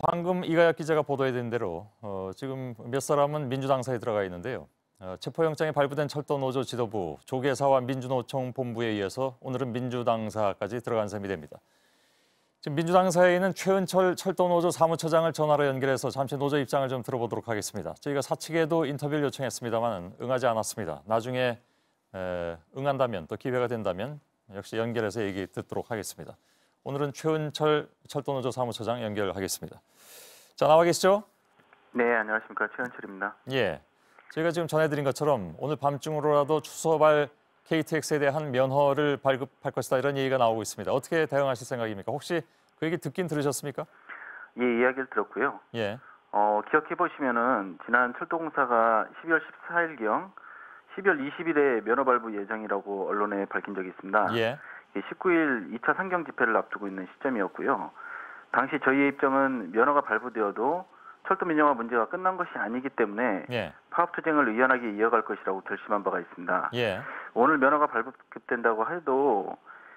방금 이가혁 기자가 보도해드린 대로 지금 몇 사람은 민주당사에 들어가 있는데요. 체포영장이 발부된 철도노조 지도부, 조계사와 민주노총 본부에 의해서 오늘은 민주당사까지 들어간 셈이 됩니다. 지금 민주당사에 있는 최은철 철도노조 사무처장을 전화로 연결해서 잠시 노조 입장을 좀 들어보도록 하겠습니다. 저희가 사측에도 인터뷰를 요청했습니다만 응하지 않았습니다. 나중에 응한다면 또 기회가 된다면 역시 연결해서 얘기 듣도록 하겠습니다. 오늘은 최은철 철도노조 사무처장 연결하겠습니다. 자, 나와 계시죠? 네, 안녕하십니까. 최은철입니다. 예, 저희가 지금 전해드린 것처럼 오늘 밤중으로라도 추서발 KTX에 대한 면허를 발급할 것이다 이런 얘기가 나오고 있습니다. 어떻게 대응하실 생각입니까? 혹시 그 얘기 듣긴 들으셨습니까? 예, 이야기를 들었고요. 예. 기억해 보시면은 지난 철도공사가 12월 14일경 12월 20일에 면허 발부 예정이라고 언론에 밝힌 적이 있습니다. 예. 19일 2차 상경 집회를 앞두고 있는 시점이었고요. 당시 저희의 입장은 면허가 발부되어도 철도 민영화 문제가 끝난 것이 아니기 때문에 예. 파업 투쟁을 의연하게 이어갈 것이라고 결심한 바가 있습니다. 예. 오늘 면허가 발급된다고 해도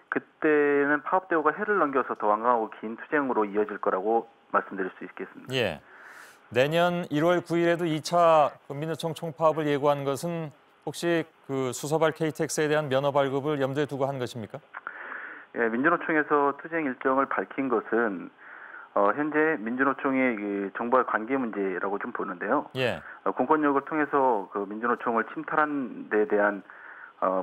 그때는 파업 대우가 해를 넘겨서 더 완강하고 긴 투쟁으로 이어질 거라고 말씀드릴 수 있겠습니다. 예. 내년 1월 9일에도 2차 민노총 총파업을 예고한 것은 혹시 그 수서발 KTX에 대한 면허 발급을 염두에 두고 한 것입니까? 예, 민주노총에서 투쟁 일정을 밝힌 것은 현재 민주노총의 그 정부와 관계 문제라고 좀 보는데요. 예. 공권력을 통해서 그 민주노총을 침탈한 데 대한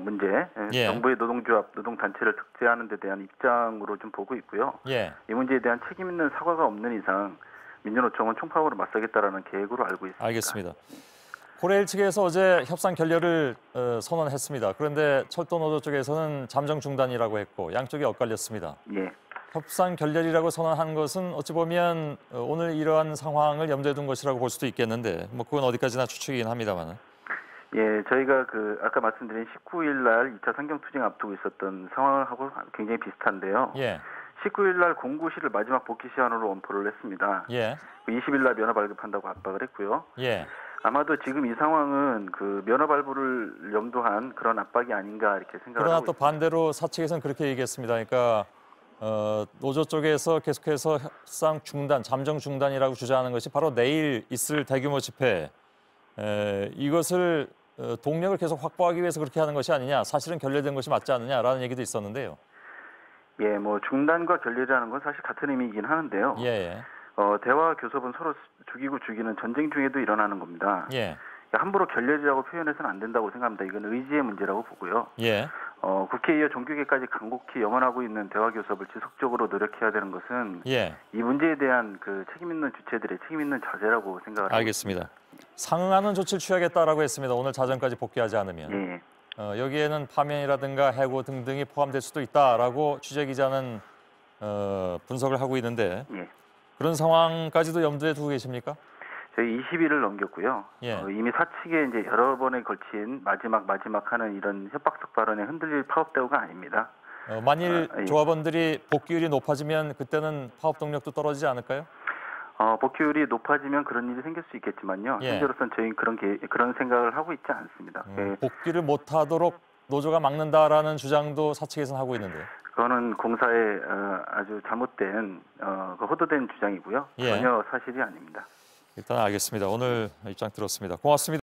문제, 예. 정부의 노동조합, 노동단체를 득제하는 데 대한 입장으로 좀 보고 있고요. 예. 이 문제에 대한 책임 있는 사과가 없는 이상 민주노총은 총파업으로 맞서겠다라는 계획으로 알고 있습니다. 알겠습니다. 고레일 측에서 어제 협상 결렬을 선언했습니다. 그런데 철도노조 쪽에서는 잠정 중단이라고 했고 양쪽이 엇갈렸습니다. 예. 협상 결렬이라고 선언한 것은 어찌 보면 오늘 이러한 상황을 염두에 둔 것이라고 볼 수도 있겠는데 뭐 그건 어디까지나 추측이긴 합니다만. 예, 저희가 그 아까 말씀드린 19일 날 2차 상경 투쟁 앞두고 있었던 상황하고 굉장히 비슷한데요. 예. 19일 날 공구시를 마지막 복귀 시한으로 원포를 했습니다. 예. 20일 날 면허 발급한다고 압박을 했고요. 예. 아마도 지금 이 상황은 그 면허 발부를 염두한 그런 압박이 아닌가 이렇게 생각을 그러나 하고 또 있습니다. 반대로 사측에서는 그렇게 얘기했습니다. 그러니까 노조 쪽에서 계속해서 협상 중단, 잠정 중단이라고 주장하는 것이 바로 내일 있을 대규모 집회 이것을 동력을 계속 확보하기 위해서 그렇게 하는 것이 아니냐, 사실은 결렬된 것이 맞지 않느냐라는 얘기도 있었는데요. 예, 뭐 중단과 결렬이라는 건 사실 같은 의미이긴 하는데요. 예. 대화 교섭은 서로 죽이고 죽이는 전쟁 중에도 일어나는 겁니다. 예. 함부로 결렬이라고 표현해서는 안 된다고 생각합니다. 이건 의지의 문제라고 보고요. 예. 국회에 이어 종교계까지 간곡히 영원하고 있는 대화 교섭을 지속적으로 노력해야 되는 것은 예. 이 문제에 대한 그 책임 있는 주체들의 책임 있는 자세라고 생각을 알겠습니다. 상응하는 조치를 취하겠다라고 했습니다. 오늘 자정까지 복귀하지 않으면. 예. 여기에는 파면이라든가 해고 등등이 포함될 수도 있다라고 취재 기자는 분석을 하고 있는데 예. 그런 상황까지도 염두에 두고 계십니까? 저희 20일을 넘겼고요. 예. 이미 사측에 이제 여러 번에 걸친 마지막 하는 이런 협박성 발언에 흔들릴 파업 대우가 아닙니다. 만일 예. 조합원들이 복귀율이 높아지면 그때는 파업 동력도 떨어지지 않을까요? 복귀율이 높아지면 그런 일이 생길 수 있겠지만요. 예. 현재로서는 저희는 그런 생각을 하고 있지 않습니다. 복귀를 못하도록 노조가 막는다라는 주장도 사측에서는 하고 있는데. 그거는 공사의 아주 잘못된 호도된 주장이고요. 예. 전혀 사실이 아닙니다. 일단 알겠습니다. 오늘 입장 들었습니다. 고맙습니다.